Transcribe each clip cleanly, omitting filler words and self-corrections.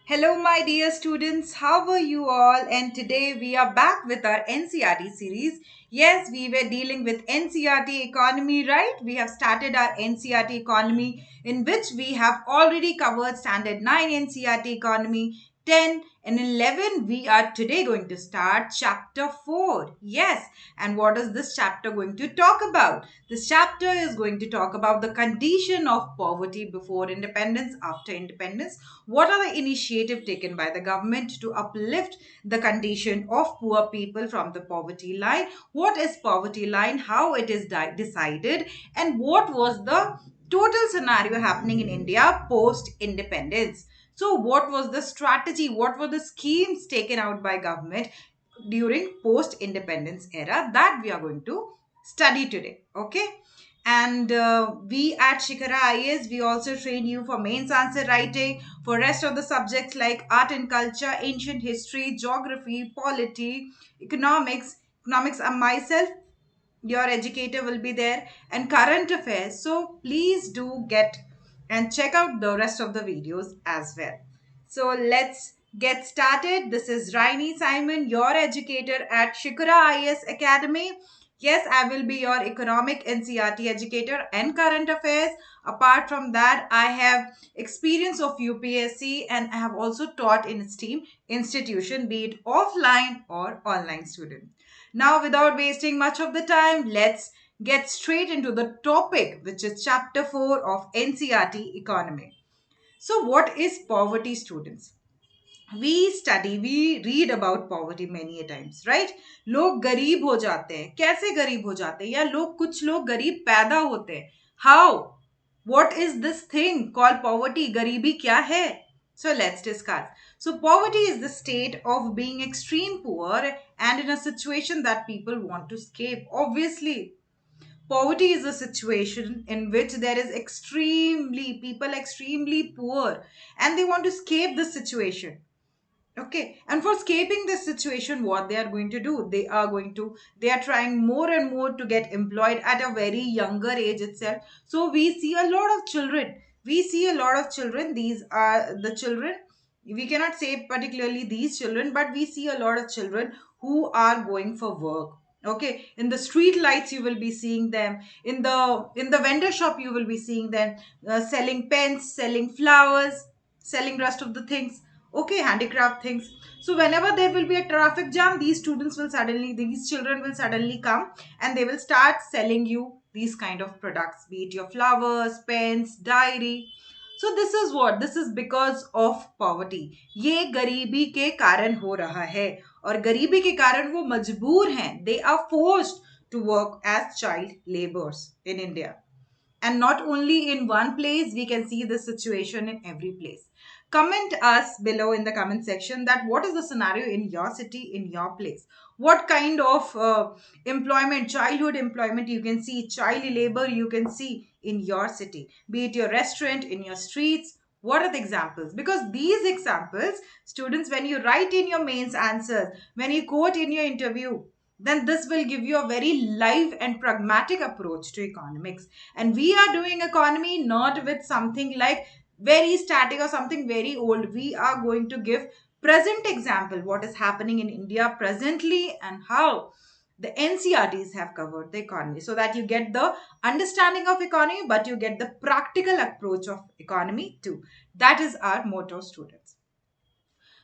Hello, my dear students. How are you all? And today we are back with our NCRT series. Yes, we were dealing with NCRT economy, right? We have started our NCRT economy, in which we have already covered Standard 9 NCRT economy, 10 and 11. We are today going to start chapter 4. Yes, and what is this chapter going to talk about? This chapter is going to talk about the condition of poverty before independence, after independence. What are the initiative taken by the government to uplift the condition of poor people from the poverty line? What is poverty line? How it is decided? And what was the total scenario happening in India post independence? So what was the strategy? What were the schemes taken out by government during post independence era that we are going to study today? Okay, and we at Shikara IAS, we also train you for mains answer writing, for rest of the subjects like art and culture, ancient history, geography, polity, economics, and myself, your educator, will be there, and current affairs. So please do get and check out the rest of the videos as well. So let's get started. This is Raini Simon, your educator at Shikara IAS Academy. Yes, I will be your economic NCRT educator and current affairs. Apart from that, I have experience of UPSC and I have also taught in STEAM institution, be it offline or online student. Now, without wasting much of the time, let's get straight into the topic, which is chapter 4 of NCRT economy. So, what is poverty, students? We read about poverty many a times, right? लोग गरीब हो जाते हैं. कैसे गरीब हो जाते हैं? या लोग कुछ लोग गरीब पैदा होते हैं. How? What is this thing called poverty? गरीबी क्या है? So let's discuss. So poverty is the state of being extreme poor and in a situation that people want to escape. Obviously, poverty is a situation in which there is extremely poor and they want to escape the situation. Okay, and for escaping this situation, what they are going to do? They are trying more and more to get employed at a very younger age itself. So we see a lot of children. We see a lot of children. These are the children. We cannot say particularly these children, but we see a lot of children who are going for work. Okay, in the street lights you will be seeing them. In the vendor shop you will be seeing them selling pens, selling flowers, selling rest of the things. Okay, handicraft things. So whenever there will be a traffic jam, these children will suddenly come and they will start selling you these kind of products, be it your flowers, pens, diary. So this is because of poverty. ये गरीबी के कारण हो रहा है और गरीबी के कारण वो मजबूर हैं. They are forced to work as child laborers in India. And not only in one place, we can see this situation in every place. Comment us below in the comment section that what is the scenario in your city, in your place. What kind of employment, childhood employment you can see, child labor you can see in your city, be it your restaurant, in your streets. What are the examples? Because these examples, students, when you write in your mains answers, when you quote in your interview, then this will give you a very live and pragmatic approach to economics. And we are doing economy not with something like very static or something very old. We are going to give present example, what is happening in India presently and how the NCRTs have covered the economy, so that you get the understanding of economy, but you get the practical approach of economy too. That is our motto, students.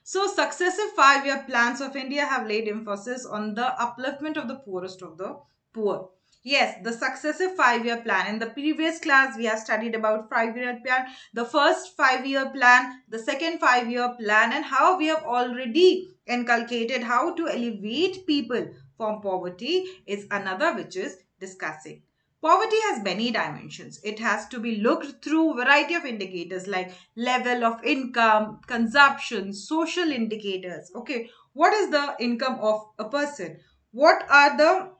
So, successive 5 year plans of India have laid emphasis on the upliftment of the poorest of the poor. Yes, the successive 5 year plan. In the previous class, we have studied about 5 year plan, the first 5 year plan, the second 5 year plan, and how we have already inculcated how to elevate people from poverty is another which is discussing. Poverty has many dimensions. It has to be looked through variety of indicators like level of income, consumption, social indicators. Okay, what is the income of a person? What are the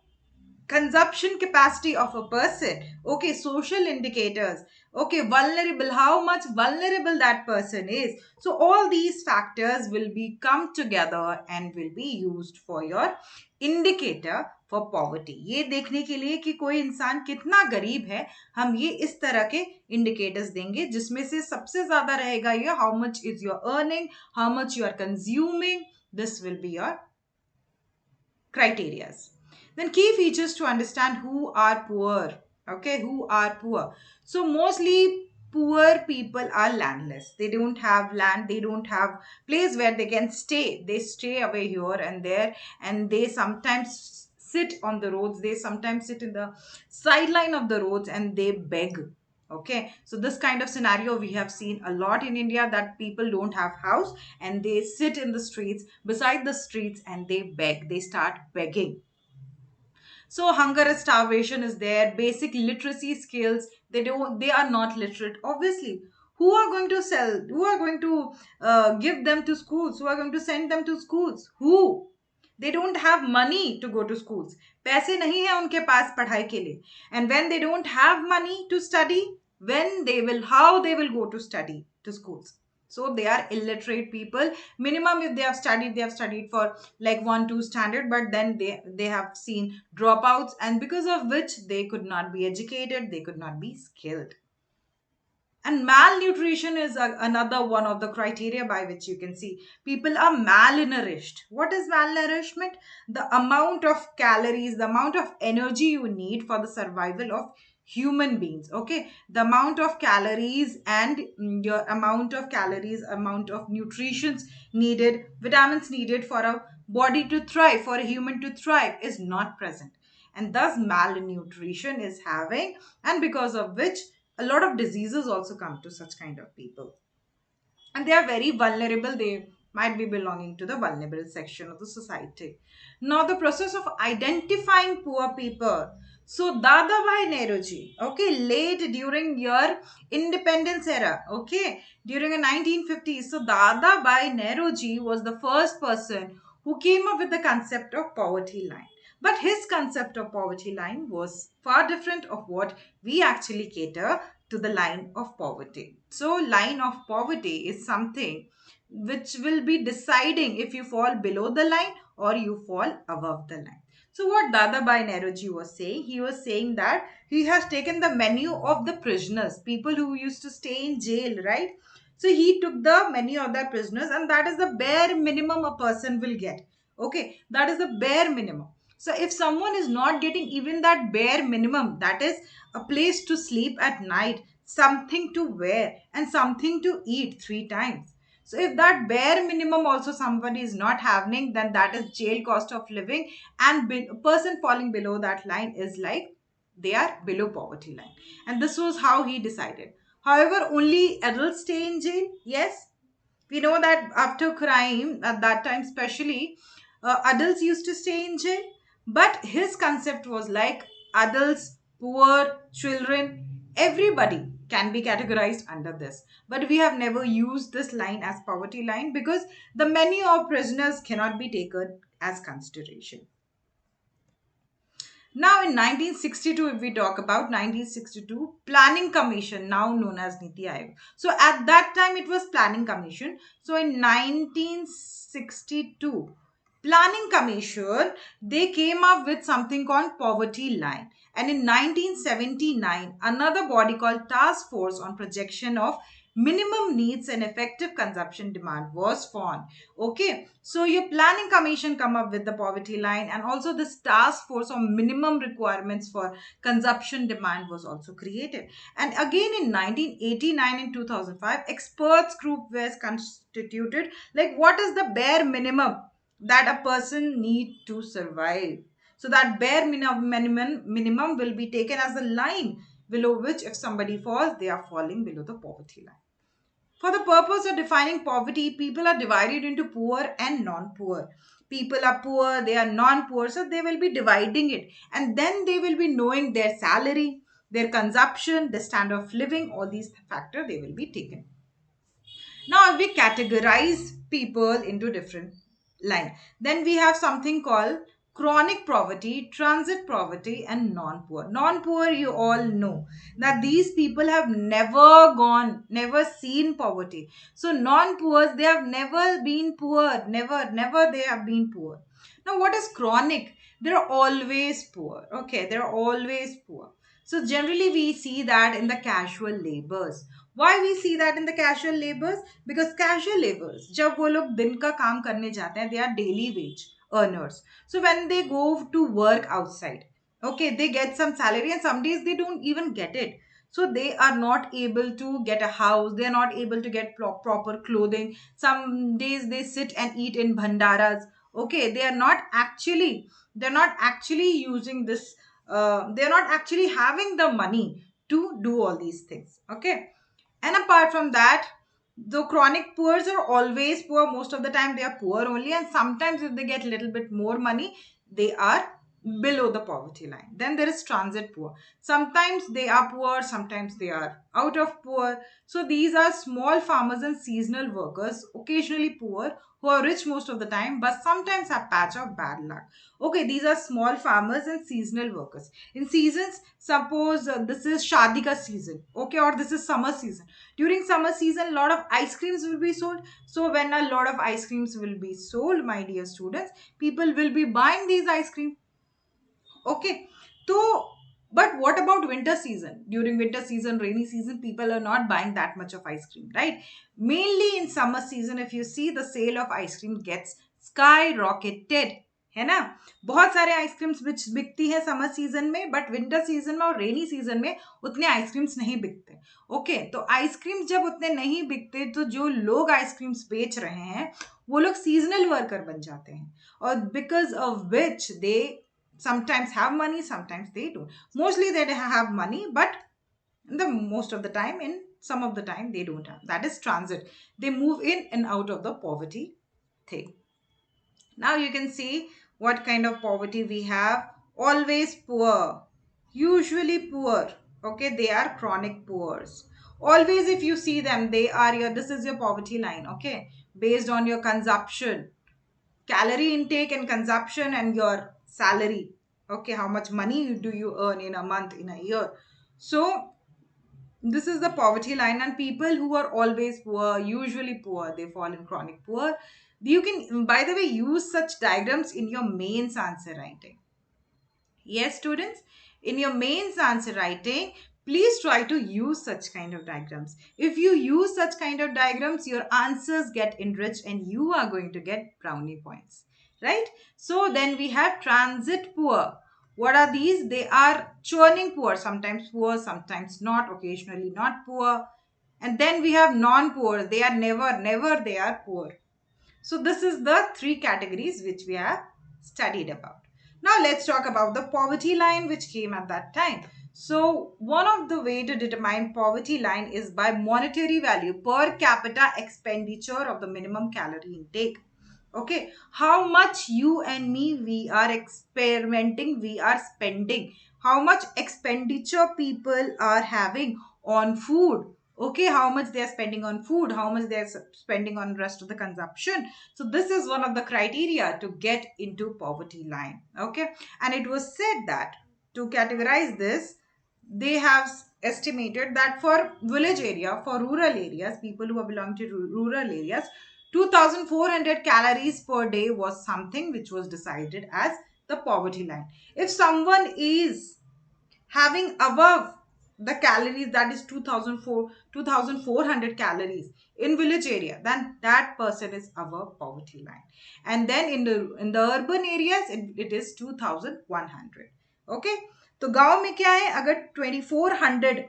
consumption capacity of a person? Okay, social indicators. Okay, vulnerable, how much vulnerable that person is. So all these factors will be come together and will be used for your indicator for poverty. ये देखने के लिए कि कोई इंसान कितना गरीब है, हम ये इस तरह के इंडिकेटर्स देंगे, जिसमें से सबसे ज्यादा रहेगा ये how much is your earning, how much you are consuming, this will be your criterias. Then key features to understand who are poor. Okay, who are poor. So mostly poor people are landless. They don't have land, they don't have place where they can stay. They stay away here and there, and they sometimes sit on the roads. They sometimes sit in the sideline of the roads and they beg. Okay, so this kind of scenario we have seen a lot in India, that people don't have house and they sit in the streets, beside the streets, and they beg, they start begging. So hunger and starvation is there, basic literacy skills, they are not literate, obviously. Who are going to sell, who are going to give them to schools, who are going to send them to schools? Who? They don't have money to go to schools. पैसे नहीं है उनके पास पढ़ाई के लिए. And when they don't have money to study, when they will, how they will go to study to schools? So they are illiterate people. Minimum, if they have studied for like 1 2 standard, but then they have seen dropouts, and because of which they could not be educated, they could not be skilled. And malnutrition is another one of the criteria by which you can see people are malnourished. What is malnourishment? The amount of calories, the amount of energy you need for the survival of human beings. Okay, the amount of calories and your amount of calories, amount of nutritions needed, vitamins needed for a body to thrive, for a human to thrive, is not present, and thus malnutrition is having, and because of which a lot of diseases also come to such kind of people, and they are very vulnerable. They might be belonging to the vulnerable section of the society. Now the process of identifying poor people. So Dadabhai Nehruji, okay, late during your independence era, okay, during the 1950s, so Dadabhai Nehruji was the first person who came up with the concept of poverty line. But his concept of poverty line was far different of what we actually cater to the line of poverty. So, line of poverty is something which will be deciding if you fall below the line or you fall above the line. So, what Dadabhai Nehruji was saying, he was saying that he has taken the menu of the prisoners, people who used to stay in jail, right? So, he took the menu of the prisoners, and that is the bare minimum a person will get. Okay, that is the bare minimum. So, if someone is not getting even that bare minimum, that is a place to sleep at night, something to wear, and something to eat 3 times. So if that bare minimum also somebody is not having, then that is jail cost of living, and a person falling below that line is like they are below poverty line. And this was how he decided. However, only adults stay in jail. Yes, we know that after crime at that time, especially adults used to stay in jail. But his concept was like adults, poor, children, everybody can be categorized under this. But we have never used this line as poverty line because the many of prisoners cannot be taken as consideration. Now, in 1962, if we talk about 1962, Planning Commission, now known as Niti Aayog. So, at that time, it was Planning Commission. So, in 1962, Planning Commission, they came up with something called Poverty Line. And in 1979, another body called Task Force on Projection of Minimum Needs and Effective Consumption Demand was formed. Okay, so your Planning Commission come up with the poverty line, and also this task force on minimum requirements for consumption demand was also created. And again in 1989 and 2005, experts group was constituted, like what is the bare minimum that a person need to survive. So that bare minimum will be taken as a line below which if somebody falls, they are falling below the poverty line. For the purpose of defining poverty, people are divided into poor and non-poor. People are poor, they are non-poor, so they will be dividing it. And then they will be knowing their salary, their consumption, the standard of living, all these factors they will be taken. Now, if we categorize people into different lines, then we have something called chronic poverty, transit poverty, and non-poor. Non-poor, you all know that these people have never gone, never seen poverty. So non-poor, they have never been poor, never they have been poor. Now, what is chronic? They're always poor. Okay, they're always poor. So generally we see that in the casual labors. Why we see that in the casual labors? Because casual labors, जब वो लोग दिन का काम करने जाते हैं, they are daily wage earners. So when they go to work outside, okay, they get some salary, and some days they don't even get it. So they are not able to get a house, they are not able to get proper clothing. Some days they sit and eat in bhandaras. Okay, they're not actually using this, they're not actually having the money to do all these things. Okay, and apart from that, the chronic poors are always poor. Most of the time they are poor only, and sometimes if they get a little bit more money, they are below the poverty line. Then there is transit poor. Sometimes they are poor, sometimes they are out of poor. So these are small farmers and seasonal workers, occasionally poor, who are rich most of the time, but sometimes have patch of bad luck. Okay, these are small farmers and seasonal workers. In seasons, suppose this is Shadi ka season, okay, or this is summer season. During summer season, a lot of ice creams will be sold. So when a lot of ice creams will be sold, my dear students, people will be buying these ice cream. Okay, so but what about winter season? During winter season, rainy season, people are not buying that much of ice cream, right? Mainly in summer season, if you see, the sale of ice cream gets skyrocketed, है ना? बहुत सारे ice creams बिकती है summer season में, but winter season में और rainy season में उतने आइसक्रीम्स नहीं बिकते. ओके, तो आइसक्रीम्स जब उतने नहीं बिकते, तो जो लोग आइसक्रीम्स बेच रहे हैं वो लोग सीजनल वर्कर बन जाते हैं, और because of which they sometimes have money, sometimes they don't. Mostly they have money, but the most of the time, in some of the time, they don't have. That is transit. They move in and out of the poverty thing. Now you can see what kind of poverty we have. Always poor, usually poor. Okay, they are chronic poors. Always, if you see them, they are your, this is your poverty line. Okay, based on your consumption, calorie intake and consumption, and your salary. Okay, how much money do you earn in a month, in a year? So this is the poverty line, and people who are always poor, usually poor, they fall in chronic poor. You can, by the way, use such diagrams in your mains answer writing. Yes, students, in your mains answer writing, please try to use such kind of diagrams. If you use such kind of diagrams, your answers get enriched and you are going to get brownie points, right? So then we have transit poor. What are these? They are churning poor, sometimes, sometimes not, occasionally not poor. And then we have non-poor. They are never they are poor. So this is the three categories which we have studied about. Now let's talk about the poverty line which came at that time. So one of the way to determine poverty line is by monetary value, per capita expenditure of the minimum calorie intake. Okay, how much you and me, we are experimenting, we are spending, how much expenditure people are having on food. Okay, how much they are spending on food, how much they are spending on rest of the consumption. So this is one of the criteria to get into poverty line. Okay, and it was said that to categorize this, they have estimated that for village area, for rural areas, people who belong to rural areas, 2400 calories per day was something which was decided as the poverty line. If someone is having above the calories, that is 2400 calories in village area, then that person is above poverty line. And then in the urban areas, it is 2100. Okay, तो गांव में क्या है, अगर 2400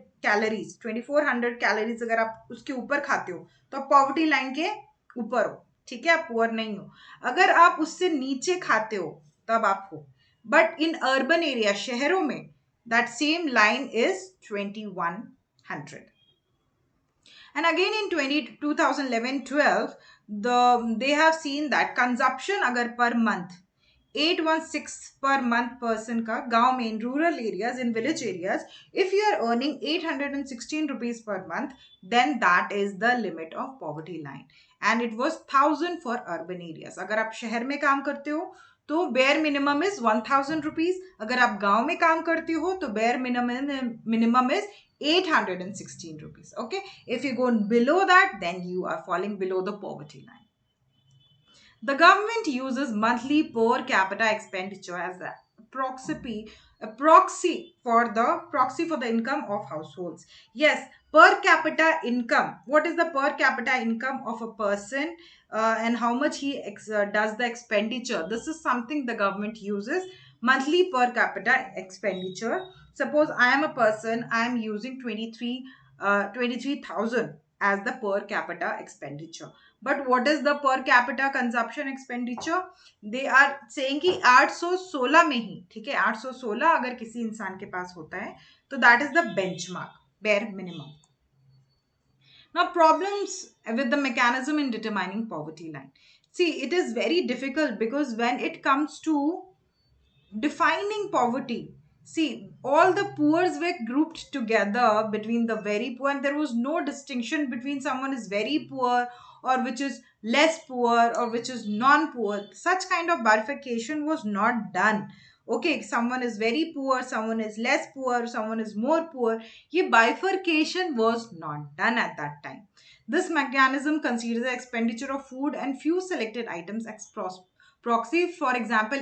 calories अगर आप उसके ऊपर खाते हो तो आप पॉवर्टी लाइन के ऊपर हो, ठीक है, आप पुअर नहीं हो. अगर आप उससे नीचे खाते हो तब आप हो. बट इन अर्बन एरिया, शहरों में, that same line is 2100. And again in 2011-12, they have seen that consumption agar per month 816 per month person ka gaon mein, in rural areas, in village areas, if you are earning 816 rupees per month, then that is the limit of poverty line. And it was 1000 for urban areas. agar aap shahar mein kaam karte ho तो bare minimum is 1000 rupees. अगर आप गांव में काम करते हो तो bare minimum is 816 rupees. Okay, if you go below that, then you are falling below the poverty line. The government uses monthly per capita expenditure as a proxy for the income of households. Yes, per capita income. What is the per capita income of a person, and how much does the expenditure? This is something the government uses, monthly per capita expenditure. Suppose I am a person, I am using 23,000 as the per capita expenditure. But what is the per capita consumption expenditure? They are saying कि 816 में ही, ठीक है, 816 अगर किसी इंसान के पास होता है तो that is the benchmark, bare minimum. Now, problems with the mechanism in determining poverty line. See, it is very difficult because when it comes to defining poverty, see, all the poors were grouped together between the very poor, and there was no distinction between someone is very poor or which is less poor or which is non-poor. Such kind of bifurcation was not done. Okay, someone is very poor, someone is less poor, someone is more poor. Ye bifurcation was not done at that time. This mechanism considers the expenditure of food and few selected items as proxy. For example,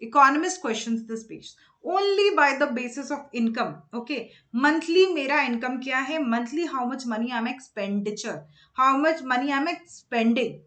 economist questions this page only by the basis of income. Okay, monthly mera income kya hai, monthly how much money I'm expenditure, how much money I'm spending,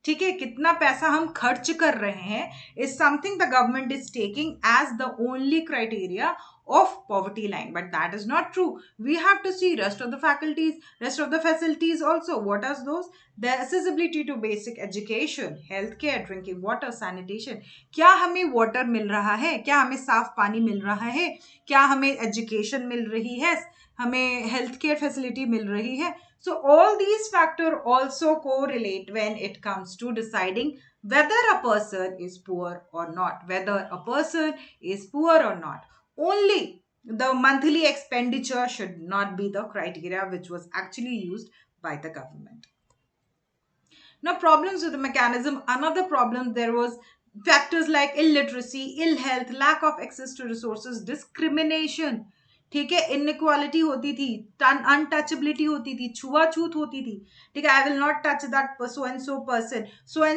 ठीक है, कितना पैसा हम खर्च कर रहे हैं, is something the government is taking as the only criteria of poverty line. But that is not true. We have to see rest of the faculties, rest of the facilities also. What are those? The accessibility to basic education, healthcare, drinking water, sanitation. क्या हमें water मिल रहा है, क्या हमें साफ पानी मिल रहा है, क्या हमें एजुकेशन मिल रही है, हमें हेल्थ केयर फैसिलिटी मिल रही है. So all these factors also correlate when it comes to deciding whether a person is poor or not, whether a person is poor or not. Only the monthly expenditure should not be the criteria which was actually used by the government. Now, problems with the mechanism. Another problem, there was factors like illiteracy, ill health, lack of access to resources, discrimination. ठीक है, inequality होती थी, untouchability होती थी, छुआछूत होती थी. ठीक है, I will not touch that so and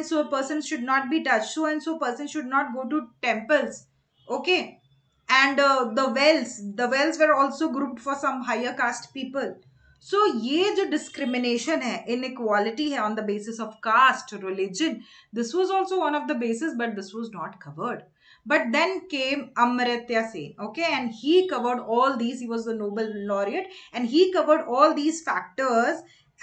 so person should not be touch, so and so person should not go to temples. Okay, and the wells were also grouped for some higher caste people. सो ये जो discrimination है, inequality है on the basis of caste, religion, this was also one of the basis, but this was not covered. But then came Amartya Sen, okay, and he covered all these. He was the Nobel laureate, and he covered all these factors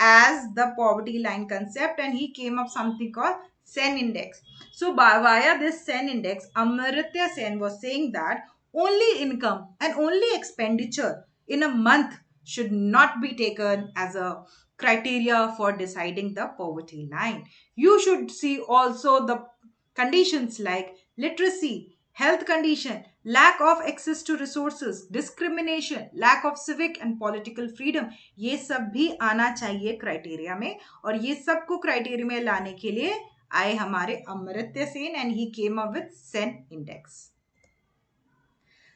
as the poverty line concept, and he came up something called Sen Index. So via this Sen Index, Amartya Sen was saying that only income and only expenditure in a month should not be taken as a criteria for deciding the poverty line. You should see also the conditions like literacy, health condition, lack of access to resources, discrimination, lack of civic and political freedom. ये सब भी आना चाहिए criteria में, और ये सब को क्राइटेरिया में लाने के लिए आए हमारे Amartya Sen, and he came up with Sen index.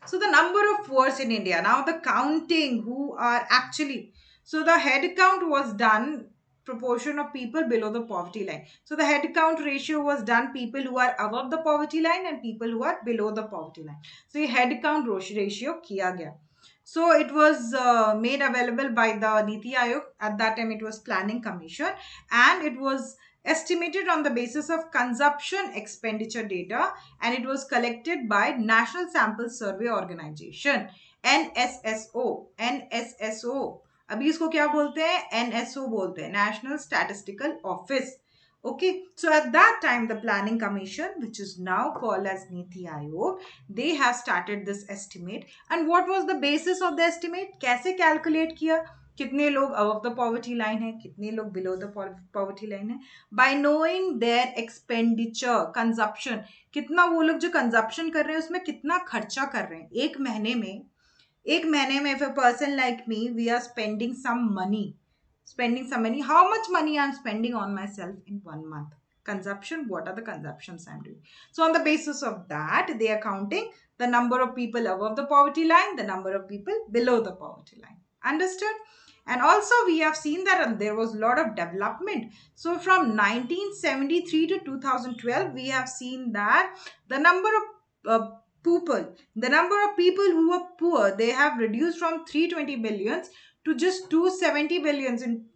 So the number of poors in India, now the counting who are actually, so the head count was done proportion of people below the poverty line. So the head count ratio was done people who are above the poverty line and people who are below the poverty line. So ये head count ratio किया गया. So it was made available by the Niti Aayog. At that time it was Planning Commission, and it was estimated on the basis of consumption expenditure data, and it was collected by National Sample Survey Organization, NSSO. अभी इसको क्या बोलते हैं, NSO बोलते हैं, National Statistical Office. Okay, so at that time the Planning Commission, which is now called as Niti Aayog, they have started this estimate. And what was the basis of the estimate? कैसे calculate किया, कितने लोग above the poverty line है, कितने लोग below the poverty line है, by knowing their expenditure, consumption, कितना वो लोग जो consumption कर रहे हैं उसमें कितना खर्चा कर रहे हैं एक महीने में. if a person like me, we are spending some money, how much money I'm spending on myself in 1 month. Consumption, what are the consumptions I'm doing? So on the basis of that, they are counting the number of people above the poverty line, the number of people below the poverty line. Understood? And also we have seen that there was a lot of development. So from 1973 to 2012, we have seen that the number of the number of people who were poor, they have reduced from 320 billions to just 270 billions in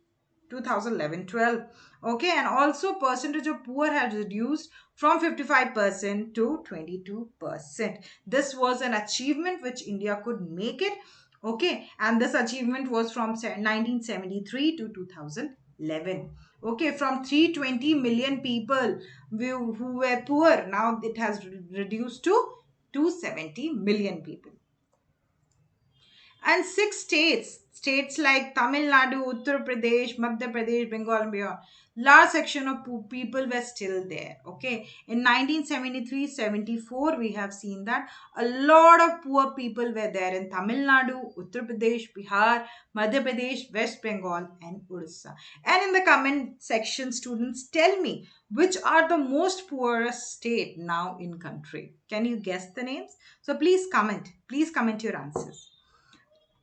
2011-12. Okay, and also percentage of poor has reduced from 55% to 22%. This was an achievement which India could make it. Okay, and this achievement was from 1973 to 2011. Okay, from 320 million people who were poor, now it has reduced to 270 million people. And six states like Tamil Nadu, Uttar Pradesh, Madhya Pradesh, Bengal, and beyond, large section of people were still there. Okay, in 1973-74, we have seen that a lot of poor people were there in Tamil Nadu, Uttar Pradesh, Bihar, Madhya Pradesh, West Bengal, and Odisha. And in the comment section, students, tell me which are the most poorest state now in country. Can you guess the names? So please comment. Please comment your answers.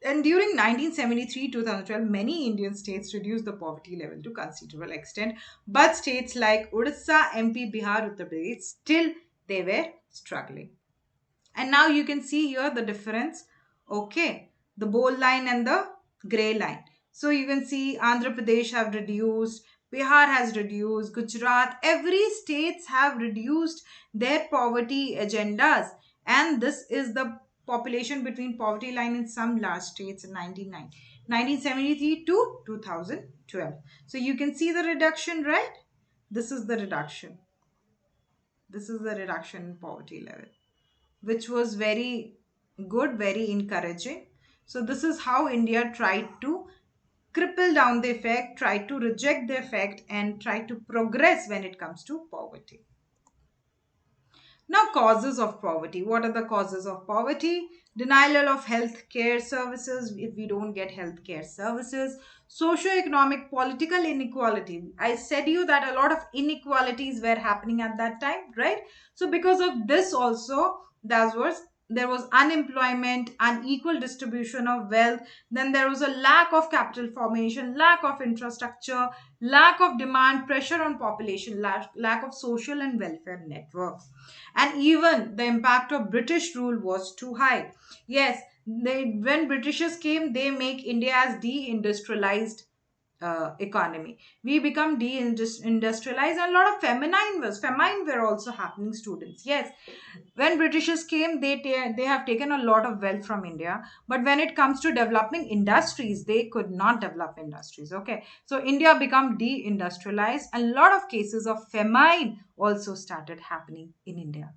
And during 1973 2012, many Indian states reduced the poverty level to considerable extent, but states like Odisha, MP, Bihar, Uttar Pradesh, still they were struggling. And now you can see here the difference. Okay, the bold line and the gray line. So you can see Andhra Pradesh have reduced, Bihar has reduced, Gujarat, every states have reduced their poverty agendas. And this is the population between poverty line in some large states in 1973 to 2012. So you can see the reduction, right? This is the reduction. This is the reduction in poverty level, which was very good, very encouraging. So, this is how India tried to cripple down the effect, tried to reject the effect, and try to progress when it comes to poverty. Now, causes of poverty. What are the causes of poverty? Denial of health care services if we don't get health care services. Socio-economic, political inequality. I said you that a lot of inequalities were happening at that time, right? So, because of this also, there was unemployment, unequal distribution of wealth. Then there was a lack of capital formation, lack of infrastructure, lack of demand, pressure on population, lack of social and welfare networks. And even the impact of British rule was too high. Yes, when Britishers came, they make India as deindustrialized economy. We become deindustrialized, and a lot of famine were also happening, students. Yes, when Britishers came, they have taken a lot of wealth from India, but when it comes to developing industries, they could not develop industries. Okay, so India become deindustrialized, and a lot of cases of famine also started happening in India.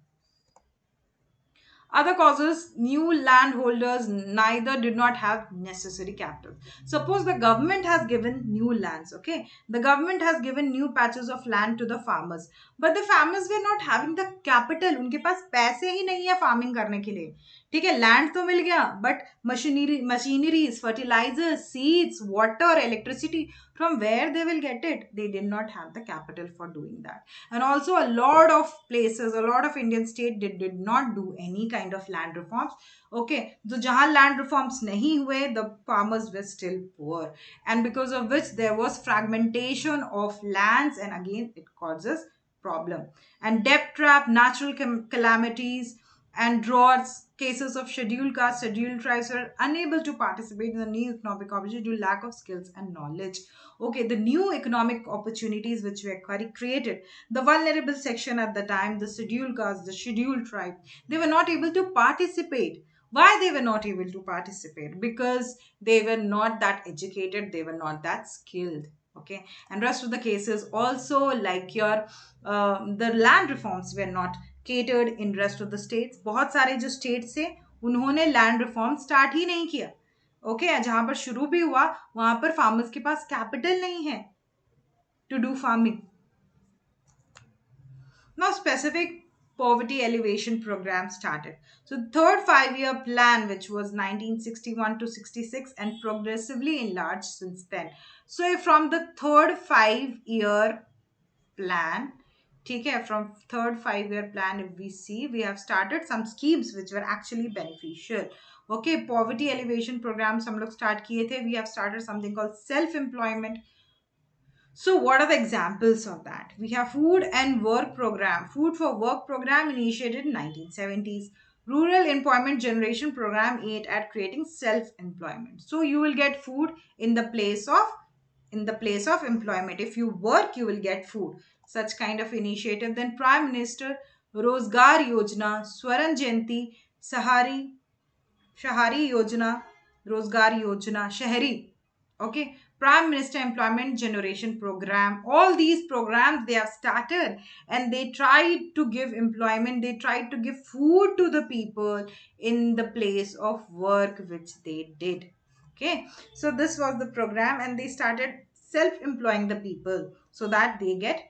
Other causes, new landholders neither did not have necessary capital. Suppose the government has given new lands, okay? The government has given new patches of land to the farmers, but the farmers were not having the capital. उनके पास पैसे ही नहीं है farming करने के लिए. ठीक है, land तो मिल गया, but machineries, fertilizers, seeds, water, electricity, from where they will get it? They did not have the capital for doing that. And also a lot of places, a lot of Indian state did not do any kind of land reforms. Okay, so jahan land reforms nahi hue, the farmers were still poor, and because of which there was fragmentation of lands, and again it causes problem. And debt trap, natural calamities, and droughts, cases of scheduled caste, scheduled tribes were unable to participate in the new economic opportunity due to lack of skills and knowledge. Okay, the new economic opportunities which were created, the vulnerable section at the time, the scheduled caste, the scheduled tribe, they were not able to participate. Why they were not able to participate? Because they were not that educated, they were not that skilled. Okay, and rest of the cases also, like your the land reforms were not catered in rest of the states. बहुत सारे जो states थे, उन्होंने land reform start ही नहीं किया. Okay जहां पर शुरू भी हुआ, वहां पर फार्मर्स के पास कैपिटल नहीं है to do farming. Now specific poverty elevation program started. So third 5-year plan, which was 1961 to 66, and progressively enlarged since then. So from the third 5-year plan, okay, from third 5-year plan, if we see, we have started some schemes which were actually beneficial. Okay, poverty alleviation programmes हम लोग start किए थे. We have started something called self employment. So what are the examples of that? We have food and work program. Food for work program initiated in 1970s. Rural employment generation program aimed at creating self-employment. So you will get food in the place of employment. If you work, you will get food. Such kind of initiative. Then Prime Minister Rozgar Yojana, Swaran Jayanti, Shahari Yojana, Rozgar Yojana, Shahari. Okay, Prime Minister Employment Generation Program. All these programs they have started, and they tried to give employment, they tried to give food to the people in the place of work which they did. Okay, so this was the program, and they started self employing the people so that they get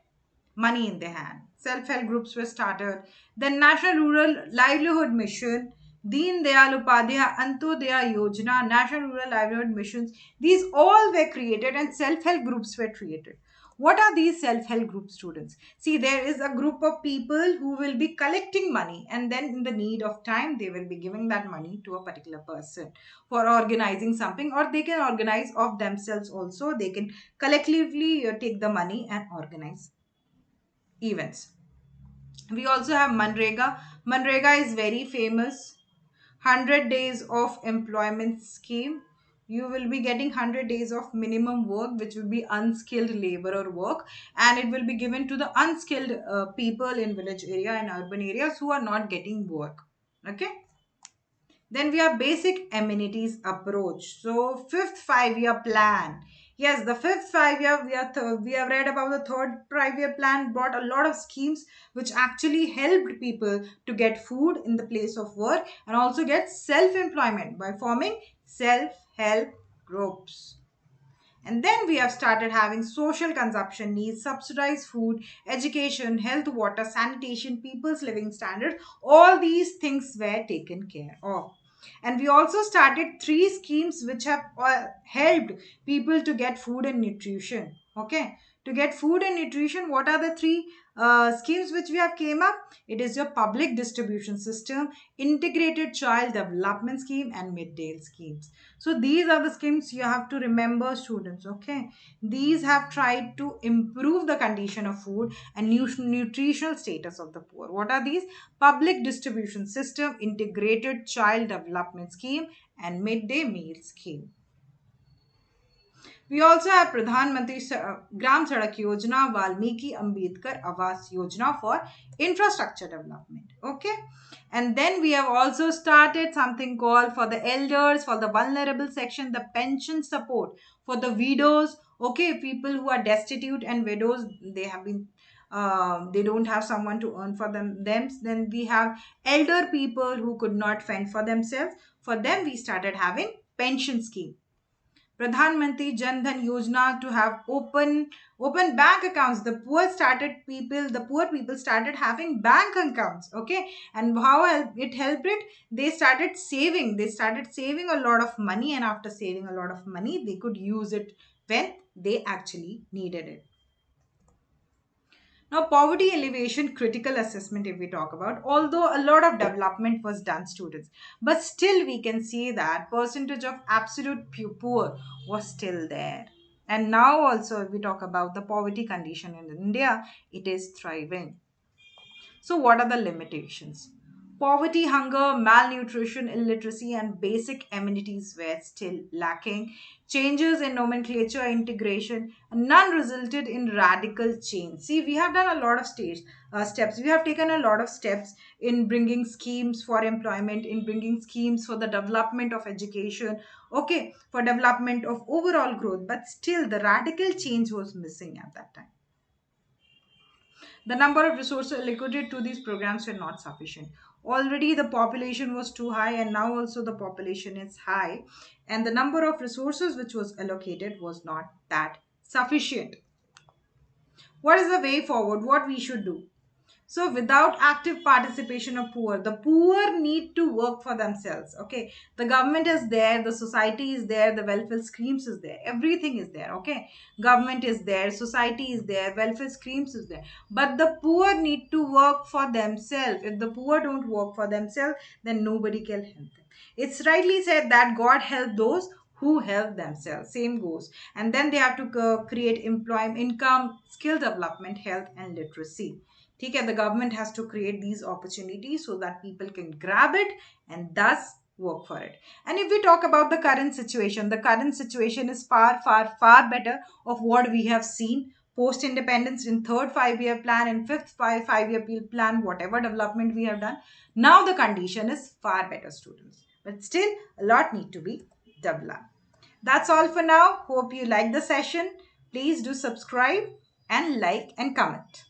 money in their hand. Self-help groups were started. Then National Rural Livelihood Mission, Deen Dayal Upadhyaya Antyodaya Yojana, National Rural Livelihood Missions, these all were created and self-help groups were created. What are these self-help group, students? See, there is a group of people who will be collecting money, and then in the need of time, they will be giving that money to a particular person for organizing something, or they can organize of themselves also. They can collectively take the money and organize events. We also have Manrega. Manrega is very famous. 100 days of employment scheme. You will be getting 100 days of minimum work, which will be unskilled laborer work, and it will be given to the unskilled people in village area and urban areas who are not getting work. Okay. Then we have basic amenities approach. So fifth 5-year plan. Yes, the fifth 5-year we have read about the third 5-year plan brought a lot of schemes which actually helped people to get food in the place of work and also get self-employment by forming self-help groups. And then we have started having social consumption needs, subsidized food, education, health, water, sanitation, people's living standards. All these things were taken care of. And we also started three schemes which have helped people to get food and nutrition. Okay. To get food and nutrition, what are the three schemes which we have came up? It is your public distribution system, integrated child development scheme, and midday schemes. So these are the schemes you have to remember, students. Okay, these have tried to improve the condition of food and nutritional status of the poor. What are these? Public distribution system, integrated child development scheme, and midday meal scheme. We also have Pradhan Mantri Gram Sadak Yojana, Valmiki Ambedkar Awas Yojana for infrastructure development. Okay. And then we have also started something called for the elders, for the vulnerable section, the pension support for the widows. Okay. People who are destitute and widows, they have been they don't have someone to earn for them. Then we have elder people who could not fend for themselves. For them, we started having pension scheme. Pradhan Mantri Jan Dhan Yojana to have open bank accounts. The poor people started having bank accounts. Okay, and it helped it? They started saving. They started saving a lot of money, and after saving a lot of money, they could use it when they actually needed it. Now, poverty elevation critical assessment, if we talk about, although a lot of development was done, students, but still we can see that percentage of absolute poor was still there. And now also, if we talk about the poverty condition in India, it is thriving. So, what are the limitations? Poverty, hunger, malnutrition, illiteracy, and basic amenities were still lacking. Changes in nomenclature, integration, none resulted in radical change. See, we have done a lot of steps. We have taken a lot of steps in bringing schemes for employment, in bringing schemes for the development of education, okay, for development of overall growth, but still the radical change was missing at that time. The number of resources allocated to these programs were not sufficient. Already the population was too high, and now also the population is high, and the number of resources which was allocated was not that sufficient. What is the way forward? What we should do? So without active participation of poor, the poor need to work for themselves. Okay. The government is there, the society is there, the welfare schemes is there. Everything is there. Okay. Government is there, society is there, welfare schemes is there. But the poor need to work for themselves. If the poor don't work for themselves, then nobody can help them. It's rightly said that God help those who help themselves. Same goes. And then they have to create employment, income, skill development, health, and literacy. Okay, the government has to create these opportunities so that people can grab it and thus work for it. And if we talk about the current situation is far, far, far better of what we have seen post independence in third 5 year plan and fifth five-year plan, whatever development we have done. Now the condition is far better, students. But still, a lot need to be developed. That's all for now. Hope you like the session. Please do subscribe and like and comment.